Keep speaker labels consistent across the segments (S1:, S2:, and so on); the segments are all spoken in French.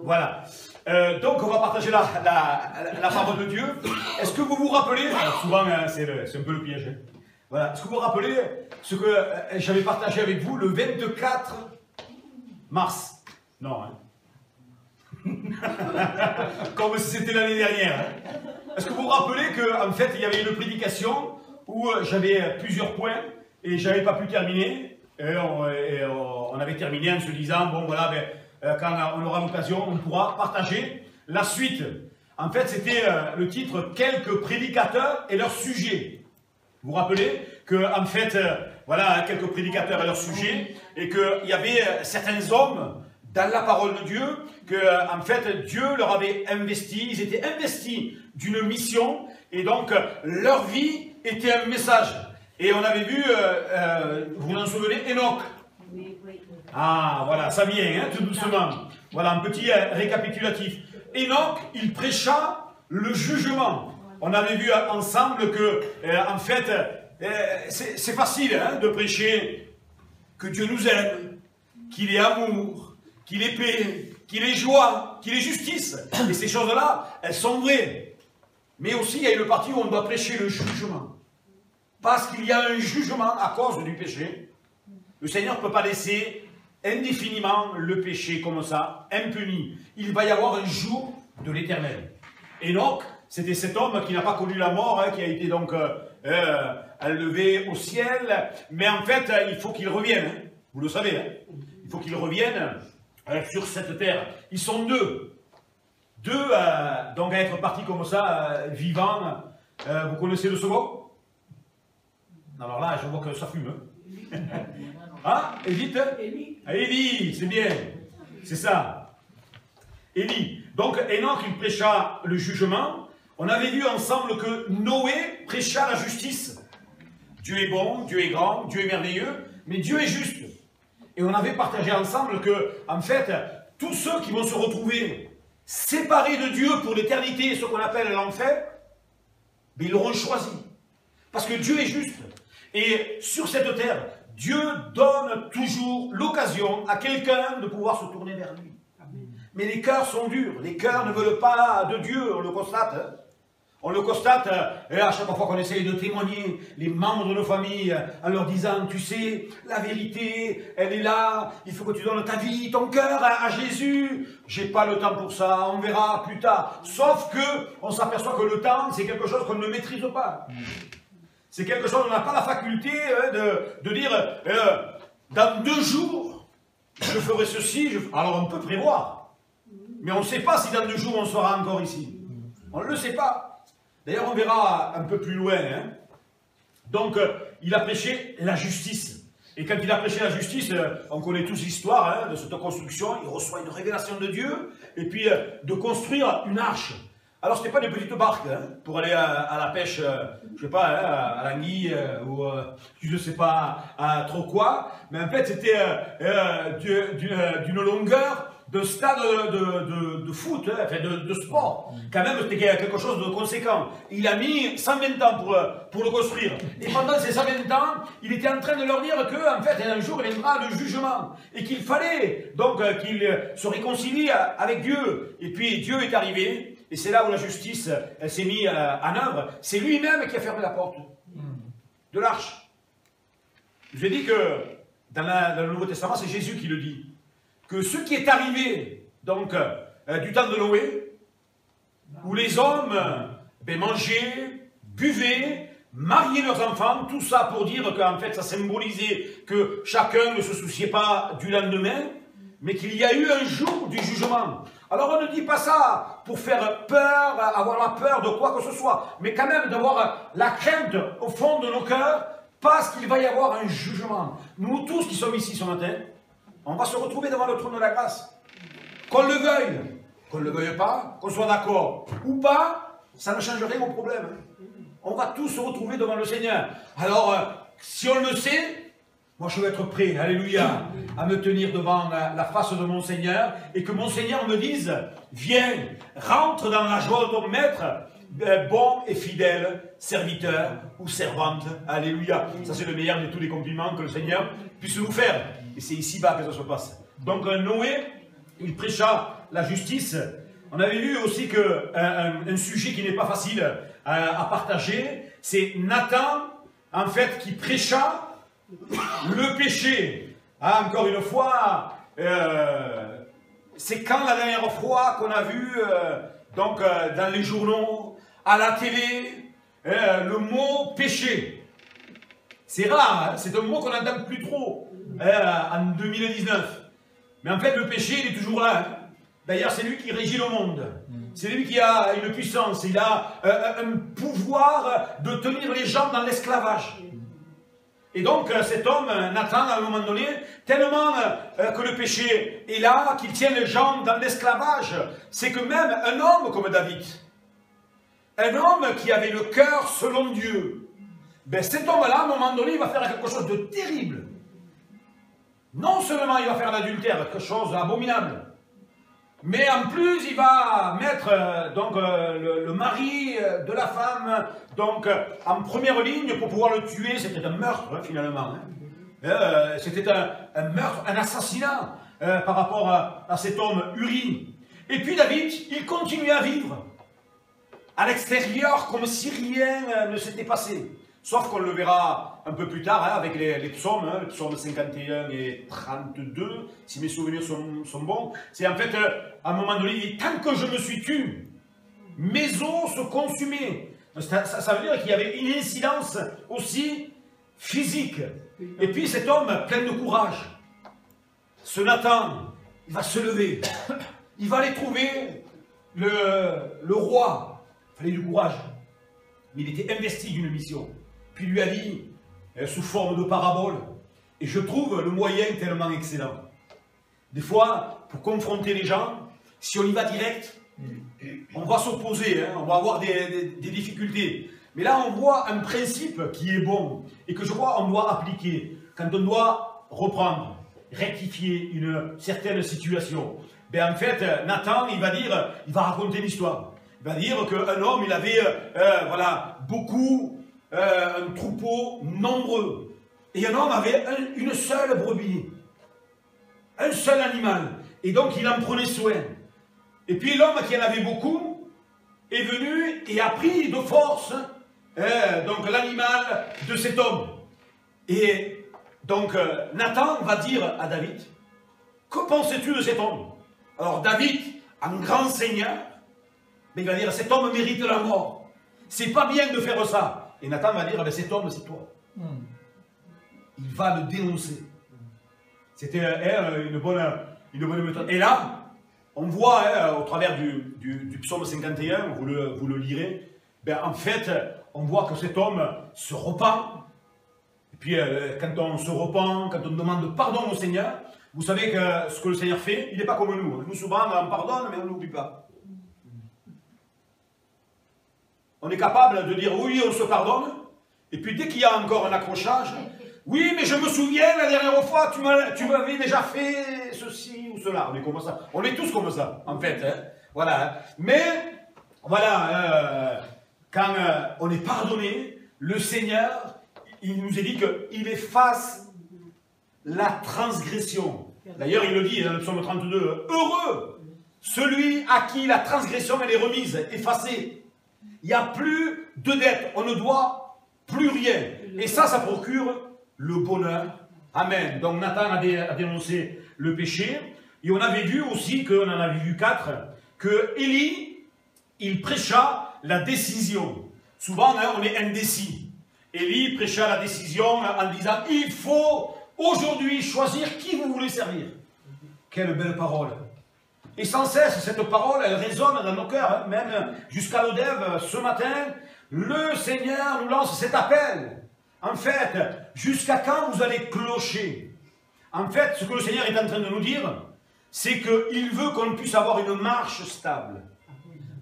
S1: Voilà. Donc, on va partager la parole de Dieu. Est-ce que vous vous rappelez, alors souvent, hein, c'est un peu le piège. Hein. Voilà. Est-ce que vous vous rappelez ce que j'avais partagé avec vous le 24 mars? Non, hein. Comme si c'était l'année dernière. Hein. Est-ce que vous vous rappelez qu'en fait, il y avait une prédication où j'avais plusieurs points et je n'avais pas pu terminer. Et on avait terminé en se disant, bon voilà, quand on aura l'occasion, on pourra partager la suite. En fait, c'était le titre « Quelques prédicateurs et leur sujet ». Vous vous rappelez que, en fait, voilà, quelques prédicateurs et leur sujet, et qu'il y avait certains hommes dans la parole de Dieu, que, en fait, Dieu leur avait investi, ils étaient investis d'une mission, et donc leur vie était un message. Et on avait vu, vous vous en souvenez, Enoch. Ah, voilà, ça vient, hein, tout doucement. Voilà, un petit récapitulatif. Enoch, il prêcha le jugement. On avait vu ensemble que, en fait, c'est facile hein, de prêcher que Dieu nous aime, qu'il est amour, qu'il est paix, qu'il est joie, qu'il est justice. Et ces choses-là, elles sont vraies. Mais aussi, il y a une partie où on doit prêcher le jugement. Parce qu'il y a un jugement à cause du péché. Le Seigneur ne peut pas laisser indéfiniment le péché comme ça, impuni. Il va y avoir un jour de l'éternel. Enoch, c'était cet homme qui n'a pas connu la mort, hein, qui a été donc enlevé au ciel. Mais en fait, il faut qu'il revienne. Hein. Vous le savez. Hein. Il faut qu'il revienne sur cette terre. Ils sont deux. Donc à être partis comme ça, vivants. Vous connaissez le second? Alors là, je vois que ça fume. Ah, Élie. Élie, c'est bien. C'est ça. Élie. Donc, Enoch, il prêcha le jugement. On avait vu ensemble que Noé prêcha la justice. Dieu est bon, Dieu est grand, Dieu est merveilleux, mais Dieu est juste. Et on avait partagé ensemble que, en fait, tous ceux qui vont se retrouver séparés de Dieu pour l'éternité, ce qu'on appelle l'enfer, ils l'auront choisi. Parce que Dieu est juste. Et sur cette terre, Dieu donne toujours l'occasion à quelqu'un de pouvoir se tourner vers lui. Mais les cœurs sont durs, les cœurs ne veulent pas de Dieu, on le constate. Hein. On le constate, et à chaque fois qu'on essaye de témoigner, les membres de nos familles, en leur disant, tu sais, la vérité, elle est là, il faut que tu donnes ta vie, ton cœur à Jésus. J'ai pas le temps pour ça, on verra plus tard. Sauf que, on s'aperçoit que le temps, c'est quelque chose qu'on ne maîtrise pas. C'est quelque chose, on n'a pas la faculté de dire, dans 2 jours, je ferai ceci. Alors on peut prévoir, mais on ne sait pas si dans 2 jours on sera encore ici. On ne le sait pas. D'ailleurs, on verra un peu plus loin. Hein. Donc, il a prêché la justice. Et quand il a prêché la justice, on connaît tous l'histoire hein, de cette construction. Il reçoit une révélation de Dieu, et puis de construire une arche. Alors, ce n'était pas des petites barques hein, pour aller à la pêche, je ne sais pas, hein, à l'anguille, ou je ne sais pas trop quoi. Mais en fait, c'était d'une longueur de stade de foot, hein, enfin de sport. Quand même, c'était quelque chose de conséquent. Il a mis 120 ans pour le construire. Et pendant ces 120 ans, il était en train de leur dire qu'en fait, un jour, il viendra le jugement. Et qu'il fallait donc qu'il se réconcilie avec Dieu. Et puis, Dieu est arrivé. Et c'est là où la justice s'est mise en œuvre. C'est lui-même qui a fermé la porte de l'arche. Je vous ai dit que dans le Nouveau Testament, c'est Jésus qui le dit. Que ce qui est arrivé, donc, du temps de Noé, où les hommes mangeaient, buvaient, mariaient leurs enfants, tout ça pour dire qu'en fait, ça symbolisait que chacun ne se souciait pas du lendemain, mais qu'il y a eu un jour du jugement. Alors on ne dit pas ça pour faire peur, avoir la peur de quoi que ce soit, mais quand même d'avoir la crainte au fond de nos cœurs, parce qu'il va y avoir un jugement. Nous tous qui sommes ici ce matin, on va se retrouver devant le trône de la grâce. Qu'on le veuille pas, qu'on soit d'accord ou pas, ça ne change rien au problème. On va tous se retrouver devant le Seigneur. Alors, si on le sait, moi je vais être prêt, alléluia, à me tenir devant la face de mon Seigneur et que mon Seigneur me dise, viens, rentre dans la joie de ton maître, bon et fidèle serviteur ou servante, alléluia. Ça c'est le meilleur de tous les compliments que le Seigneur puisse nous faire. Et c'est ici-bas que ça se passe. Donc Noé, il prêcha la justice. On avait vu aussi que un sujet qui n'est pas facile à partager, c'est Nathan, en fait, qui prêcha le péché. Ah, encore une fois, c'est quand la dernière fois qu'on a vu, dans les journaux, à la télé, le mot péché. C'est rare, hein, c'est un mot qu'on n'entend plus trop en 2019. Mais en fait, le péché, il est toujours là. Hein. D'ailleurs, c'est lui qui régit le monde. C'est lui qui a une puissance. Il a un pouvoir de tenir les gens dans l'esclavage. Et donc, cet homme, Nathan, à un moment donné, tellement que le péché est là, qu'il tient les gens dans l'esclavage, c'est que même un homme comme David, un homme qui avait le cœur selon Dieu, ben cet homme-là, à un moment donné, il va faire quelque chose de terrible. Non seulement il va faire l'adultère, quelque chose d'abominable, mais en plus il va mettre le mari de la femme en première ligne pour pouvoir le tuer. C'était un meurtre hein, finalement. Hein. C'était un meurtre, un assassinat par rapport à cet homme Uri. Et puis David, il continue à vivre à l'extérieur comme si rien ne s'était passé. Sauf qu'on le verra un peu plus tard hein, avec les psaumes, hein, le psaume 51 et 32, si mes souvenirs sont bons. C'est en fait, à un moment donné, il dit, tant que je me suis tu, mes os se consumaient. Ça veut dire qu'il y avait une incidence aussi physique. Et puis cet homme, plein de courage, ce Nathan, il va se lever, il va aller trouver le roi. Il fallait du courage. Mais il était investi d'une mission. Puis il lui a dit, sous forme de parabole, et je trouve le moyen tellement excellent. Des fois, pour confronter les gens, si on y va direct, on va s'opposer, hein, on va avoir des difficultés. Mais là, on voit un principe qui est bon, et que je crois on doit appliquer. Quand on doit reprendre, rectifier une certaine situation, ben en fait, Nathan, il va raconter l'histoire. Il va dire qu'un homme, il avait beaucoup... un troupeau nombreux. Et un homme avait une seule brebis. Un seul animal. Et donc il en prenait soin. Et puis l'homme qui en avait beaucoup est venu et a pris de force l'animal de cet homme. Et donc Nathan va dire à David, que penses-tu de cet homme? Alors David, en grand seigneur, il va dire, cet homme mérite la mort. C'est pas bien de faire ça. Et Nathan va dire, cet homme, c'est toi. Il va le dénoncer. C'était une bonne méthode. Et là, on voit, au travers du psaume 51, vous le lirez, en fait, on voit que cet homme se repent. Et puis, quand on se repent, quand on demande pardon au Seigneur, vous savez que ce que le Seigneur fait, il n'est pas comme nous. Nous, souvent, on pardonne, mais on n'oublie pas. On est capable de dire oui, on se pardonne, et puis dès qu'il y a encore un accrochage, oui, mais je me souviens, la dernière fois, tu m'avais déjà fait ceci ou cela. On est comme ça. On est tous comme ça, en fait. Hein. Voilà. Mais, voilà, quand on est pardonné, le Seigneur, il nous a dit qu'il efface la transgression. D'ailleurs, il le dit dans le psaume 32, heureux celui à qui la transgression elle est remise, effacée. Il n'y a plus de dette, on ne doit plus rien. Et ça procure le bonheur. Amen. Donc Nathan a dénoncé le péché. Et on avait vu aussi, qu'on en avait vu 4, que Élie, il prêcha la décision. Souvent, hein, on est indécis. Élie prêcha la décision en disant, il faut aujourd'hui choisir qui vous voulez servir. Quelle belle parole. Et sans cesse, cette parole, elle résonne dans nos cœurs, hein, même jusqu'à l'Odève, ce matin, le Seigneur nous lance cet appel. En fait, jusqu'à quand vous allez clocher? En fait, ce que le Seigneur est en train de nous dire, c'est qu'il veut qu'on puisse avoir une marche stable.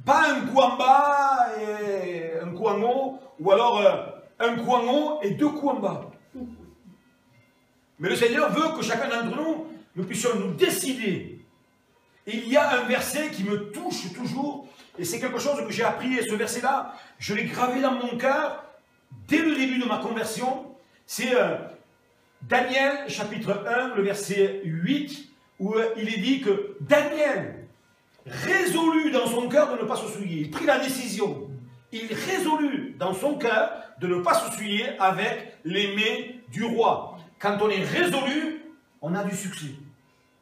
S1: Pas un coup en bas et un coup en haut, ou alors un coup en haut et 2 coups en bas. Mais le Seigneur veut que chacun d'entre nous puissions nous décider. Et il y a un verset qui me touche toujours, et c'est quelque chose que j'ai appris, et ce verset-là, je l'ai gravé dans mon cœur, dès le début de ma conversion, c'est Daniel, chapitre 1, le verset 8, où il est dit que Daniel, résolu dans son cœur de ne pas se souiller. Il prit la décision. Il résolut dans son cœur de ne pas se souiller avec les mets du roi. Quand on est résolu, on a du succès.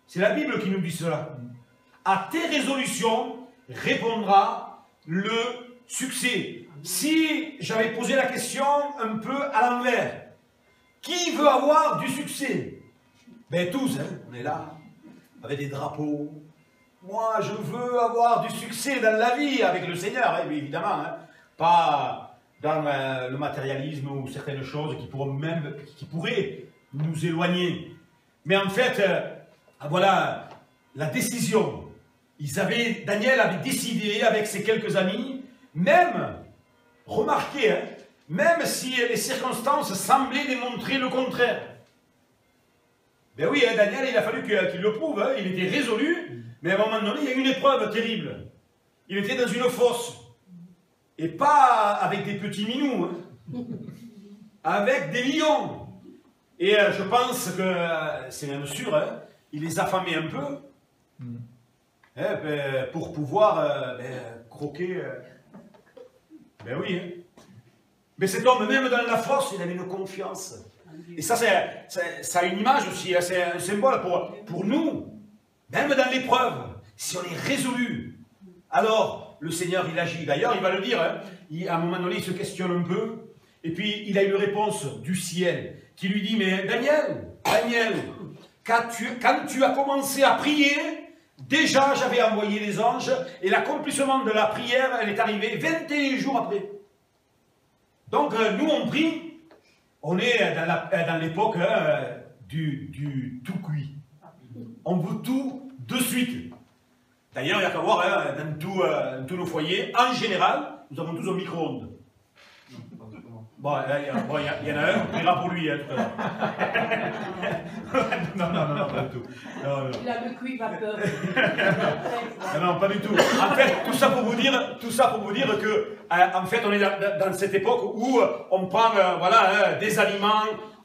S1: C'est la Bible qui nous dit cela. À tes résolutions répondra le succès. Si j'avais posé la question un peu à l'envers, qui veut avoir du succès? Ben tous, hein, on est là, avec des drapeaux. Moi, je veux avoir du succès dans la vie avec le Seigneur, hein, évidemment. Hein. Pas dans le matérialisme ou certaines choses qui pourraient nous éloigner. Mais en fait, voilà la décision. Daniel avait décidé avec ses quelques amis, même, remarquez, hein, même si les circonstances semblaient démontrer le contraire. Ben oui, hein, Daniel, il a fallu qu'il le prouve, hein, il était résolu, mais à un moment donné, il y a eu une épreuve terrible. Il était dans une fosse. Et pas avec des petits minous, hein, avec des lions. Et je pense que, c'est même sûr, hein, il les affamait un peu, pour pouvoir croquer. Ben oui. Hein. Mais cet homme, même dans la fosse, il avait une confiance. Et ça, ça a une image aussi, hein, c'est un symbole pour nous. Même dans l'épreuve, si on est résolu, alors le Seigneur, il agit. D'ailleurs, il va le dire, hein, à un moment donné, il se questionne un peu, et puis il a une réponse du ciel, qui lui dit, mais Daniel, quand tu as commencé à prier, déjà j'avais envoyé les anges, et l'accomplissement de la prière, elle est arrivée 21 jours après. Donc, nous, on prie, on est dans l'époque du tout cuit. On veut tout de suite. D'ailleurs, il n'y a qu'à voir, hein, dans tous nos foyers, en général, nous avons tous un micro-ondes. Bon, il y en a un, on ira pour lui, hein, tout à l'heure. Non, pas du tout. Non.
S2: Il a le cuit vapeur.
S1: Non, pas du tout. En fait, tout ça pour vous dire que, en fait, on est dans cette époque où on prend, des aliments,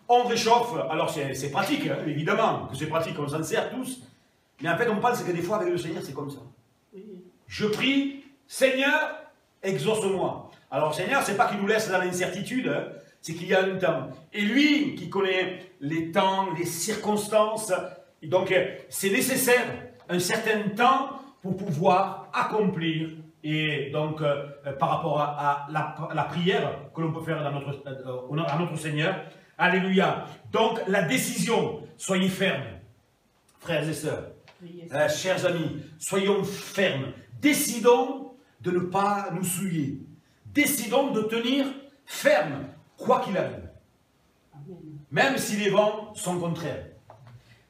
S1: on réchauffe. Alors, c'est pratique, hein, évidemment, que c'est pratique, on s'en sert tous. Mais en fait, on pense que des fois, avec le Seigneur, c'est comme ça. Je prie, Seigneur, exauce-moi. Alors, Seigneur, c'est pas qu'il nous laisse dans l'incertitude, hein, c'est qu'il y a un temps. Et lui, qui connaît les temps, les circonstances, donc c'est nécessaire un certain temps pour pouvoir accomplir, et donc par rapport à la prière que l'on peut faire à notre Seigneur. Alléluia. Donc, la décision, soyez fermes, frères et sœurs. Chers amis, soyons fermes. Décidons de ne pas nous souiller. Décidons de tenir ferme, quoi qu'il arrive. Même si les vents sont contraires.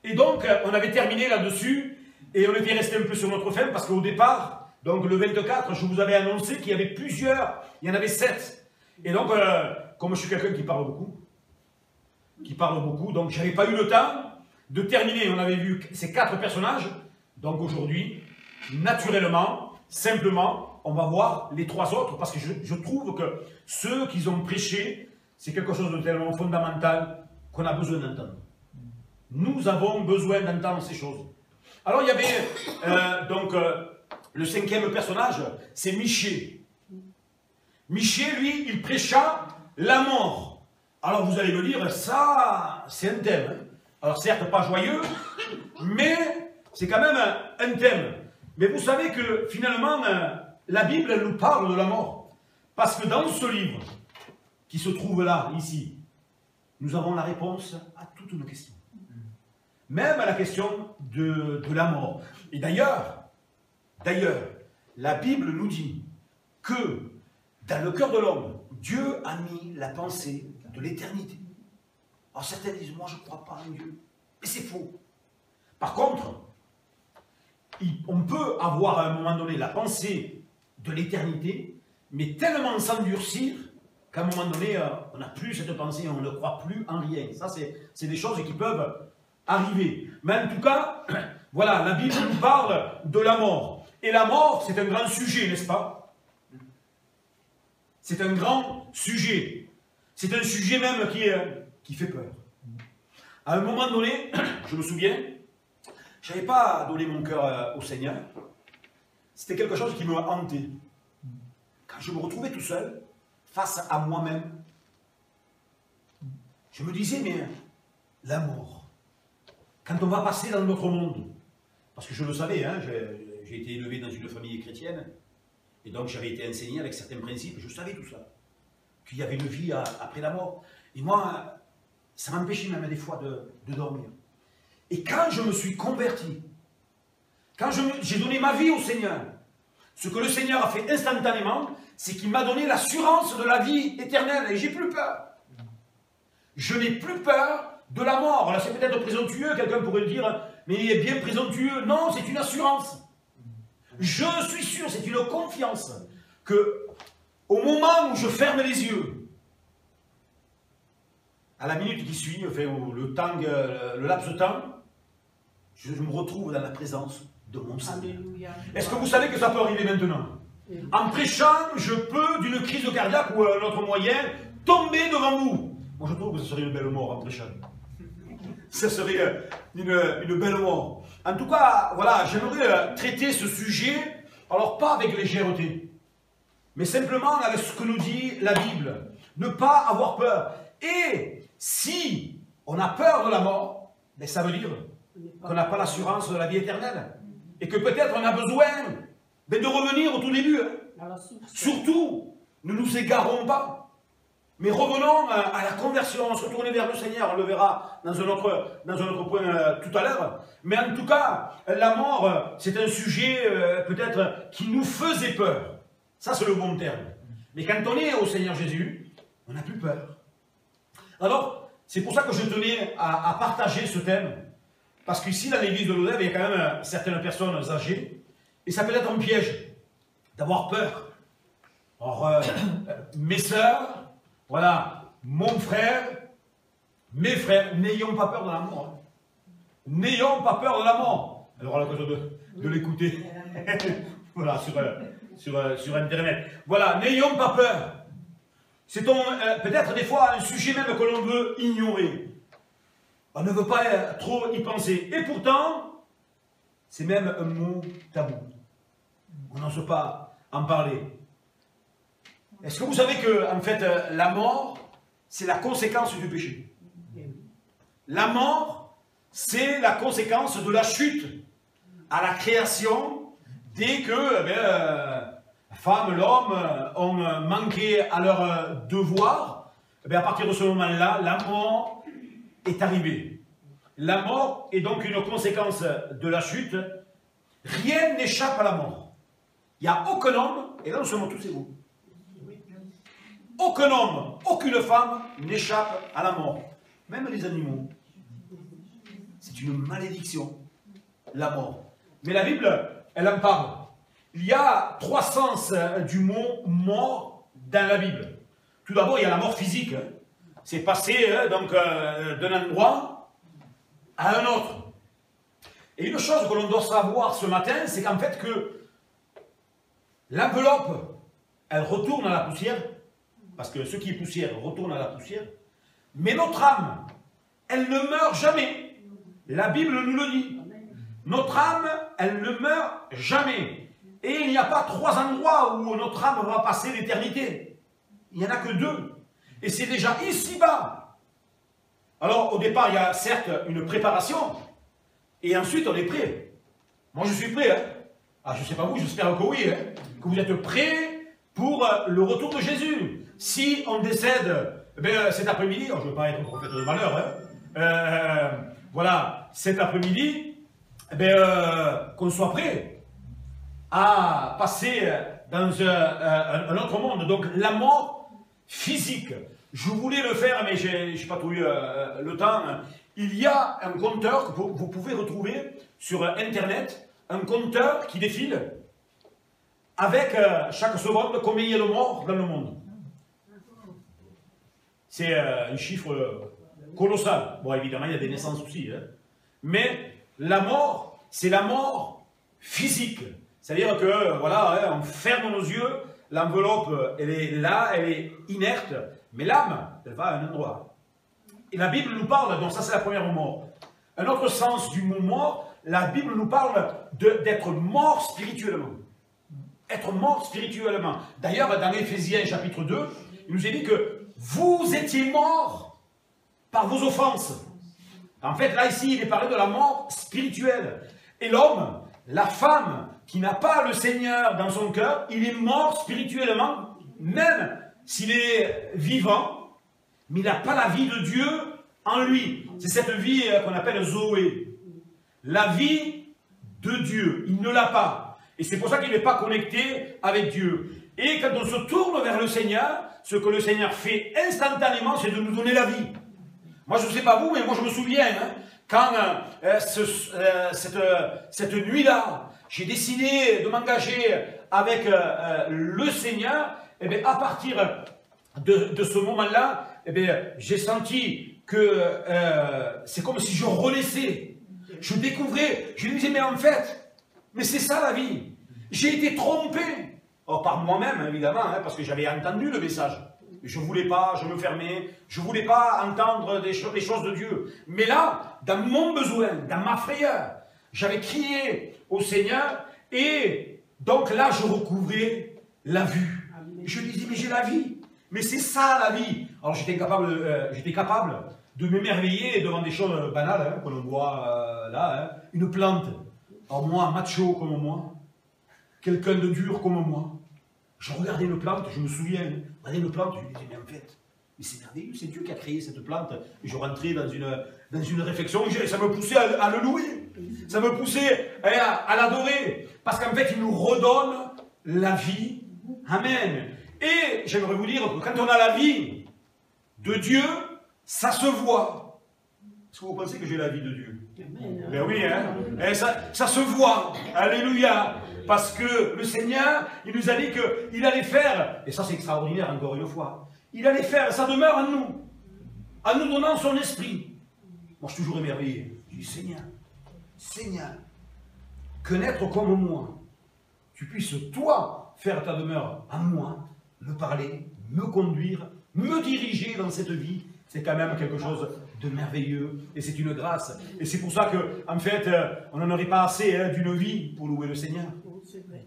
S1: Et donc, on avait terminé là-dessus, et on était resté un peu sur notre fin, parce qu'au départ, donc le 24, je vous avais annoncé qu'il y avait plusieurs, il y en avait 7. Et donc, comme je suis quelqu'un qui parle beaucoup, donc je n'avais pas eu le temps de terminer. On avait vu ces 4 personnages. Donc aujourd'hui, naturellement, simplement, on va voir les 3 autres, parce que je trouve que ceux qui ont prêché, c'est quelque chose de tellement fondamental qu'on a besoin d'entendre. Nous avons besoin d'entendre ces choses. Alors il y avait le 5e personnage, c'est Michée. Michée, lui, il prêcha la mort. Alors vous allez me dire, ça, c'est un thème. Hein. Alors certes, pas joyeux, mais c'est quand même un thème. Mais vous savez que finalement, la Bible, elle nous parle de la mort. Parce que dans ce livre, qui se trouve là, ici, nous avons la réponse à toutes nos questions. Même à la question de la mort. Et d'ailleurs, la Bible nous dit que dans le cœur de l'homme, Dieu a mis la pensée de l'éternité. Alors certains disent, moi je ne crois pas en Dieu. Mais c'est faux. Par contre, on peut avoir à un moment donné la pensée de l'éternité, mais tellement s'endurcir qu'à un moment donné, on n'a plus cette pensée, on ne croit plus en rien. Ça, c'est des choses qui peuvent arriver. Mais en tout cas, voilà, la Bible nous parle de la mort. Et la mort, c'est un grand sujet, n'est-ce pas? C'est un grand sujet. C'est un sujet même qui fait peur. À un moment donné, je me souviens, je n'avais pas donné mon cœur au Seigneur. c'était quelque chose qui me hantait. Quand je me retrouvais tout seul, face à moi-même, je me disais, mais la mort, quand on va passer dans notre monde, parce que je le savais, hein, j'ai été élevé dans une famille chrétienne, et donc j'avais été enseigné avec certains principes, je savais tout ça, qu'il y avait une vie après la mort. Et moi, ça m'empêchait même des fois de dormir. Et quand je me suis converti, quand j'ai donné ma vie au Seigneur, ce que le Seigneur a fait instantanément, c'est qu'il m'a donné l'assurance de la vie éternelle, et j'ai plus peur. Je n'ai plus peur de la mort. Là, c'est peut-être présomptueux, quelqu'un pourrait dire, mais il est bien présomptueux. Non, c'est une assurance. Je suis sûr, c'est une confiance, que au moment où je ferme les yeux, à la minute qui suit, enfin, le laps de temps, je me retrouve dans la présence de mon Seigneur. Est-ce que vous savez que ça peut arriver maintenant? En prêchant, je peux, d'une crise cardiaque ou un autre moyen, tomber devant vous. Moi, je trouve que ce serait une belle mort en prêchant. Ce serait une belle mort. En tout cas, voilà, j'aimerais traiter ce sujet, alors pas avec légèreté, mais simplement avec ce que nous dit la Bible. Ne pas avoir peur. Et si on a peur de la mort, ben ça veut dire qu'on n'a pas l'assurance de la vie éternelle. Et que peut-être on a besoin de revenir au tout début. Hein. Surtout, ne nous égarons pas. Mais revenons à la conversion, se tourner vers le Seigneur, on le verra dans un autre point tout à l'heure. Mais en tout cas, la mort, c'est un sujet peut-être qui nous faisait peur. Ça, c'est le bon terme. Mais quand on est au Seigneur Jésus, on n'a plus peur. Alors, c'est pour ça que je tenais à partager ce thème. Parce qu'ici, dans l'église de Lodève, il y a quand même certaines personnes âgées. Et ça peut être un piège d'avoir peur. Alors, mes sœurs, voilà, mon frère, mes frères, n'ayons pas peur de la mort. Hein. N'ayons pas peur de la mort. Elle aura l'occasion de l'écouter. Voilà, sur Internet. Voilà, n'ayons pas peur. C'est peut-être des fois un sujet même que l'on veut ignorer. On ne veut pas trop y penser. Et pourtant, c'est même un mot tabou. On n'ose pas en parler. Est-ce que vous savez que, en fait, la mort, c'est la conséquence du péché? La mort, c'est la conséquence de la chute à la création, dès que la femme, l'homme ont manqué à leur devoir. À partir de ce moment-là, la mort est arrivée. La mort est donc une conséquence de la chute. Rien n'échappe à la mort. Il n'y a aucun homme, et là nous sommes tous égaux. Aucun homme, aucune femme n'échappe à la mort. Même les animaux. C'est une malédiction, la mort. Mais la Bible, elle en parle. Il y a 3 sens du mot mort dans la Bible. Tout d'abord, il y a la mort physique. C'est passer donc d'un endroit à un autre. Et une chose que l'on doit savoir ce matin, c'est qu'en fait que l'enveloppe, elle retourne à la poussière. Parce que ce qui est poussière retourne à la poussière. Mais notre âme, elle ne meurt jamais. La Bible nous le dit. Notre âme, elle ne meurt jamais. Et il n'y a pas 3 endroits où notre âme va passer l'éternité. Il n'y en a que 2. Et c'est déjà ici-bas. Alors, au départ, il y a certes une préparation. Et ensuite, on est prêt. Moi, je suis prêt. Hein. Ah, je ne sais pas vous, j'espère que oui. Hein, que vous êtes prêts pour le retour de Jésus. Si on décède cet après-midi, je ne veux pas être un prophète de malheur, hein, voilà, cet après-midi, qu'on soit prêt à passer dans un autre monde. Donc la mort physique. Je voulais le faire, mais je n'ai pas trouvé le temps. Il y a un compteur que vous pouvez retrouver sur Internet, un compteur qui défile avec chaque seconde combien il y a de morts dans le monde. C'est un chiffre colossal. Bon, évidemment, il y a des naissances aussi. Hein. Mais la mort, c'est la mort physique. C'est-à-dire que, voilà, hein, on ferme nos yeux, l'enveloppe, elle est là, elle est inerte, mais l'âme, elle va à un endroit. Et la Bible nous parle, donc ça c'est la première mort. Un autre sens du mot mort, la Bible nous parle d'être mort spirituellement. être mort spirituellement. D'ailleurs, dans Éphésiens chapitre 2, il nous est dit que vous étiez morts par vos offenses. En fait, là, ici, il est parlé de la mort spirituelle. Et l'homme, la femme qui n'a pas le Seigneur dans son cœur, il est mort spirituellement, même s'il est vivant, mais il n'a pas la vie de Dieu en lui. C'est cette vie qu'on appelle Zoé. La vie de Dieu, il ne l'a pas. Et c'est pour ça qu'il n'est pas connecté avec Dieu. Et quand on se tourne vers le Seigneur, ce que le Seigneur fait instantanément, c'est de nous donner la vie. Moi, je ne sais pas vous, mais moi, je me souviens, hein, quand cette nuit-là, j'ai décidé de m'engager avec le Seigneur, et bien, à partir de ce moment-là, eh bien, j'ai senti que c'est comme si je renaissais. Je découvrais, je me disais, mais en fait, mais c'est ça la vie. J'ai été trompé. Or, par moi-même, évidemment, hein, parce que j'avais entendu le message. Je ne voulais pas, je me fermais, je ne voulais pas entendre les choses de Dieu. Mais là, dans mon besoin, dans ma frayeur, j'avais crié au Seigneur et donc là, je recouvrais la vue. Je disais, mais j'ai la vie. Mais c'est ça la vie. Alors j'étais capable de m'émerveiller devant des choses banales, hein, qu'on voit là. Hein. Une plante, alors moi, macho comme moi, quelqu'un de dur comme moi. Je regardais une plante, je me souviens, je regardais une plante, je me disais, mais en fait, mais c'est merveilleux, c'est Dieu qui a créé cette plante. Et je rentrais dans une réflexion, et ça me poussait à le louer, ça me poussait à l'adorer, parce qu'en fait, il nous redonne la vie. Amen. Et j'aimerais vous dire que quand on a la vie de Dieu, ça se voit. Est-ce que vous pensez que j'ai la vie de Dieu? Ben oui, hein? Et ça se voit. Alléluia. Parce que le Seigneur, il nous a dit qu'il allait faire, et ça c'est extraordinaire encore une fois, il allait faire sa demeure en nous donnant son esprit. Moi je suis toujours émerveillé. Je dis, Seigneur, que naître comme moi, tu puisses toi faire ta demeure en moi, me parler, me conduire, me diriger dans cette vie, c'est quand même quelque chose de merveilleux, et c'est une grâce. Et c'est pour ça que, en fait, on n'en aurait pas assez d'une vie pour louer le Seigneur.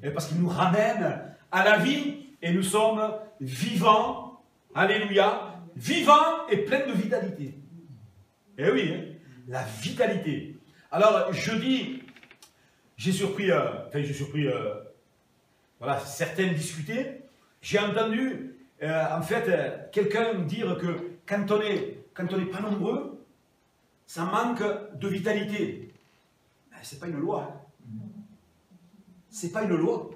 S1: Et parce qu'il nous ramène à la vie, et nous sommes vivants, alléluia, vivants et pleins de vitalité. Eh oui, hein, la vitalité. Alors, jeudi, j'ai surpris, voilà, certains discuter. J'ai entendu, en fait, quelqu'un dire que quand on n'est pas nombreux, ça manque de vitalité. Ben, c'est pas une loi. Hein. C'est pas une loi.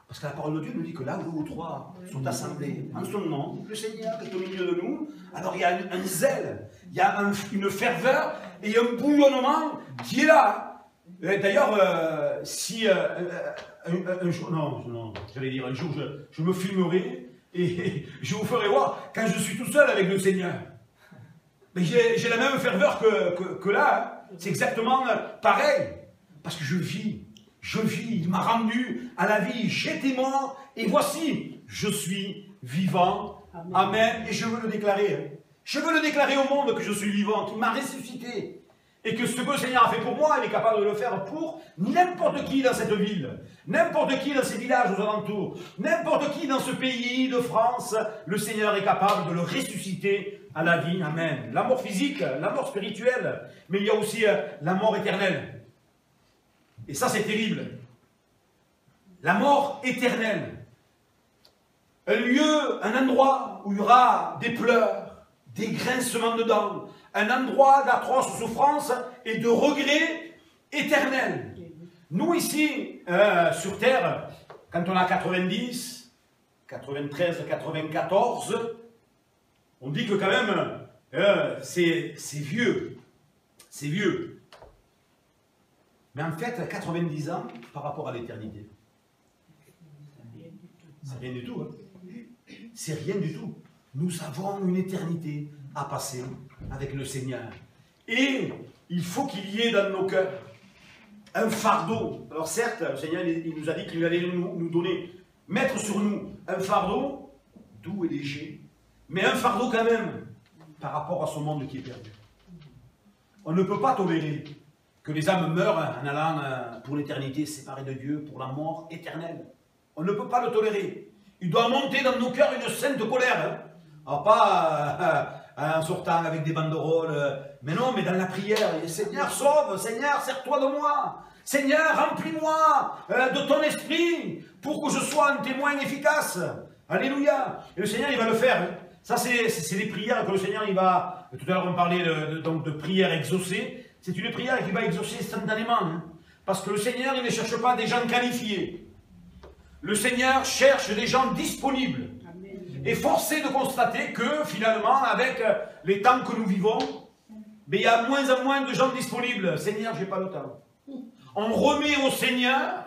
S1: Parce que la parole de Dieu nous dit que là, 2 ou 3 sont assemblés en son nom, le Seigneur est au milieu de nous, alors il y a un zèle, il y a une ferveur et un bouillonnement qui est là. D'ailleurs, si un jour, non, j'allais dire un jour, je me filmerai et je vous ferai voir quand je suis tout seul avec le Seigneur. Mais j'ai la même ferveur que là, hein. C'est exactement pareil, parce que je vis, il m'a rendu à la vie, j'étais mort, et voici, je suis vivant, amen, et je veux le déclarer. Je veux le déclarer au monde que je suis vivant, qu'il m'a ressuscité, et que ce que le Seigneur a fait pour moi, il est capable de le faire pour n'importe qui dans cette ville, n'importe qui dans ces villages aux alentours, n'importe qui dans ce pays de France, le Seigneur est capable de le ressusciter à la vie, amen. La mort physique, la mort spirituelle, mais il y a aussi la mort éternelle. Et ça, c'est terrible. La mort éternelle. Un lieu, un endroit où il y aura des pleurs, des grincements de dents, un endroit d'atroce souffrance et de regret éternel. Nous, ici, sur Terre, quand on a 90, 93, 94, on dit que quand même, c'est vieux. C'est vieux. Mais en fait, 90 ans par rapport à l'éternité, c'est rien du tout. Hein. C'est rien du tout. Nous avons une éternité à passer avec le Seigneur. Et il faut qu'il y ait dans nos cœurs un fardeau. Alors certes, le Seigneur il nous a dit qu'il allait nous donner, mettre sur nous un fardeau doux et léger, mais un fardeau quand même par rapport à ce monde qui est perdu. On ne peut pas tolérer que les âmes meurent en allant pour l'éternité séparées de Dieu, pour la mort éternelle. On ne peut pas le tolérer. Il doit monter dans nos cœurs une sainte colère. Hein. Alors pas en sortant avec des banderoles, mais non, mais dans la prière. Seigneur, sauve, Seigneur, sers-toi de moi. Seigneur, remplis-moi de ton esprit pour que je sois un témoin efficace. Alléluia. Et le Seigneur, il va le faire. Hein. Ça, c'est des prières que le Seigneur, il va... Tout à l'heure, on parlait donc de prières exaucées. C'est une prière qui va exaucer instantanément. Hein. Parce que le Seigneur, il ne cherche pas des gens qualifiés. Le Seigneur cherche des gens disponibles. Et forcé de constater que, finalement, avec les temps que nous vivons, mais il y a moins en moins de gens disponibles. Seigneur, je n'ai pas le temps. On remet au Seigneur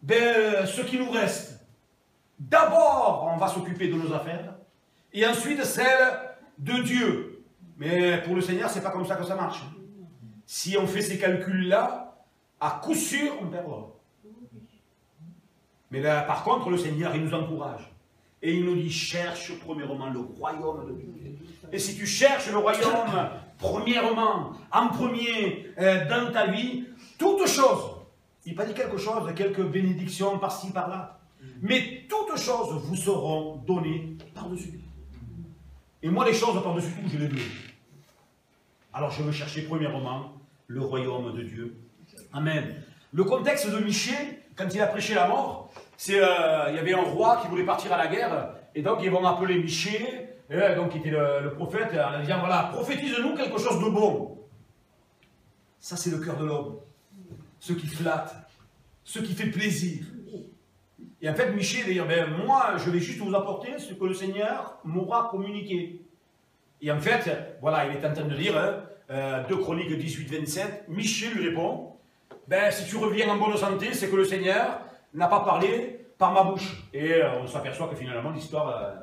S1: ce qui nous reste. D'abord, on va s'occuper de nos affaires. Et ensuite, celle de Dieu. Mais pour le Seigneur, ce n'est pas comme ça que ça marche. Si on fait ces calculs-là, à coup sûr, on perdra. Mais là, par contre, le Seigneur, il nous encourage. Et il nous dit, cherche premièrement le royaume de Dieu. Et si tu cherches le royaume, premièrement, en premier, dans ta vie, toutes choses, il n'a pas dit quelque chose, quelques bénédictions par-ci, par-là, mais toutes choses vous seront données par-dessus. Et moi, les choses par-dessus tout, je les veux. Alors, je veux chercher premièrement le royaume de Dieu. Amen. Le contexte de Michée, quand il a prêché la mort, il y avait un roi qui voulait partir à la guerre, et donc ils vont appeler Michée, donc qui était le prophète, en disant, voilà, prophétise-nous quelque chose de bon. Ça, c'est le cœur de l'homme. Ce qui flatte, ce qui fait plaisir. Et en fait, Michée va dire, ben, moi, je vais juste vous apporter ce que le Seigneur m'aura communiqué. Et en fait, voilà, il est en train de dire, 2 Chroniques 18, 27, Michée lui répond, ben, si tu reviens en bonne santé, c'est que le Seigneur n'a pas parlé par ma bouche. Et on s'aperçoit que finalement, l'histoire,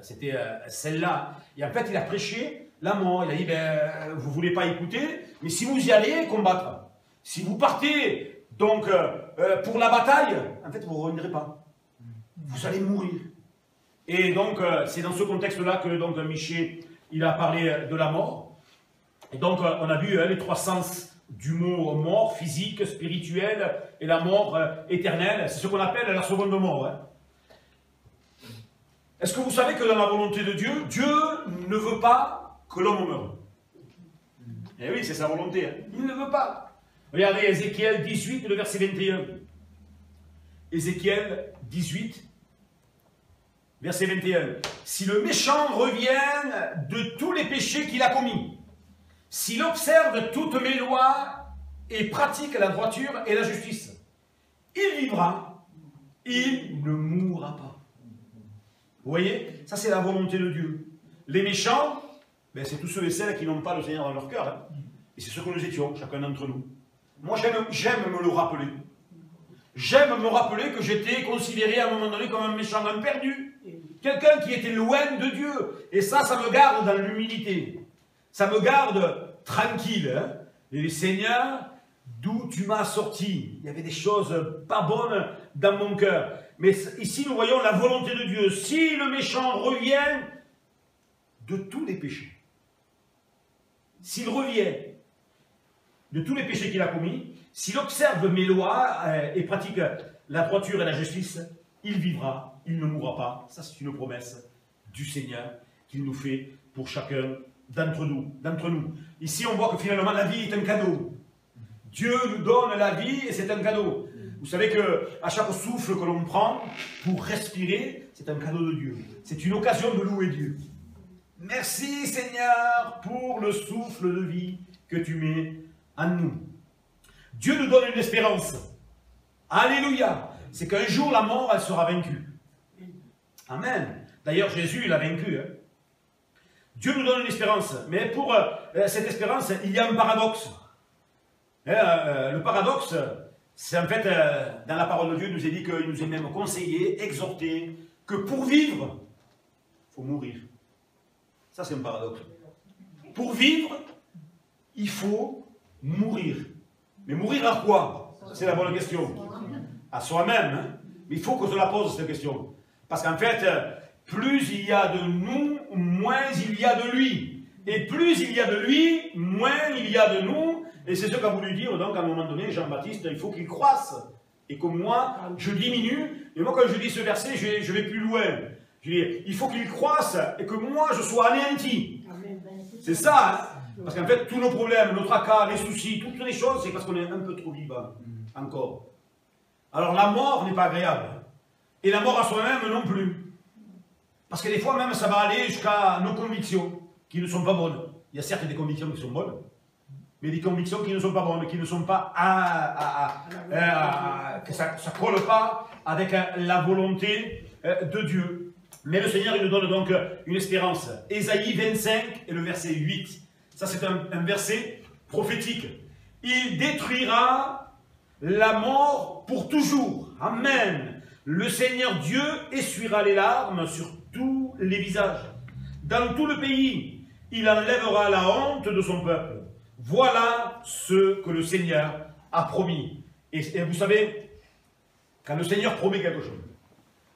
S1: c'était celle-là. Et en fait, il a prêché la mort. Il a dit, ben, vous ne voulez pas écouter, mais si vous y allez, combattre. Si vous partez, donc, pour la bataille, en fait, vous ne reviendrez pas. Vous allez mourir. Et donc, c'est dans ce contexte-là que donc, Michée, il a parlé de la mort. Et donc, on a vu les 3 sens du mot mort, physique, spirituel, et la mort éternelle. C'est ce qu'on appelle la seconde mort. Hein. Est-ce que vous savez que dans la volonté de Dieu, Dieu ne veut pas que l'homme meure? Eh oui, c'est sa volonté. Hein. Il ne veut pas. Regardez Ézéchiel 18, le verset 21. Ézéchiel 18, verset 21. Si le méchant revient de tous les péchés qu'il a commis, s'il observe toutes mes lois et pratique la droiture et la justice, il vivra, il ne mourra pas. Vous voyez, ça c'est la volonté de Dieu. Les méchants, ben, c'est tous ceux et celles qui n'ont pas le Seigneur dans leur cœur. Hein. Et c'est ce que nous étions, chacun d'entre nous. Moi j'aime me le rappeler. J'aime me rappeler que j'étais considéré à un moment donné comme un méchant, un perdu. Quelqu'un qui était loin de Dieu. Et ça me garde dans l'humilité. Ça me garde tranquille. Hein. Et Seigneur, d'où tu m'as sorti? Il y avait des choses pas bonnes dans mon cœur. Mais ici, nous voyons la volonté de Dieu. Si le méchant revient de tous les péchés, s'il revient de tous les péchés qu'il a commis, s'il observe mes lois et pratique la droiture et la justice, il vivra, il ne mourra pas. Ça, c'est une promesse du Seigneur qu'il nous fait pour chacun d'entre nous. Ici, on voit que finalement, la vie est un cadeau. Dieu nous donne la vie et c'est un cadeau. Vous savez qu'à chaque souffle que l'on prend pour respirer, c'est un cadeau de Dieu. C'est une occasion de louer Dieu. Merci Seigneur pour le souffle de vie que tu mets en nous. Dieu nous donne une espérance. Alléluia. C'est qu'un jour, la mort, elle sera vaincue. Amen. D'ailleurs, Jésus, il a vaincu. Hein. Dieu nous donne une espérance. Mais pour cette espérance, il y a un paradoxe. Le paradoxe, c'est en fait, dans la parole de Dieu, il nous est dit qu'il nous est même conseillé, exhorté, que pour vivre, il faut mourir. Ça, c'est un paradoxe. Pour vivre, il faut mourir. Mais mourir à quoi? C'est la bonne question. À soi-même. Hein? Mais il faut que je la pose, cette question. Parce qu'en fait, plus il y a de nous, moins il y a de lui. Et plus il y a de lui, moins il y a de nous. Et c'est ce qu'a voulu dire, donc, à un moment donné, Jean-Baptiste, il faut qu'il croisse. Et que moi, je diminue. Et moi, quand je dis ce verset, je vais plus loin. Je dis, il faut qu'il croisse et que moi, je sois anéanti. C'est ça, hein. Parce qu'en fait, tous nos problèmes, nos tracas, les soucis, toutes les choses, c'est parce qu'on est un peu trop vivant, encore. Alors, la mort n'est pas agréable. Et la mort à soi-même non plus. Parce que des fois, même, ça va aller jusqu'à nos convictions, qui ne sont pas bonnes. Il y a certes des convictions qui sont bonnes, mais des convictions qui ne sont pas bonnes, qui ne sont pas que ça ne colle pas avec la volonté de Dieu. Mais le Seigneur, il nous donne donc une espérance. Ésaïe 25 et le verset 8. Ça, c'est un verset prophétique. Il détruira la mort pour toujours. Amen. Le Seigneur Dieu essuiera les larmes sur tous les visages. Dans tout le pays, il enlèvera la honte de son peuple. Voilà ce que le Seigneur a promis. Et vous savez, quand le Seigneur promet quelque chose,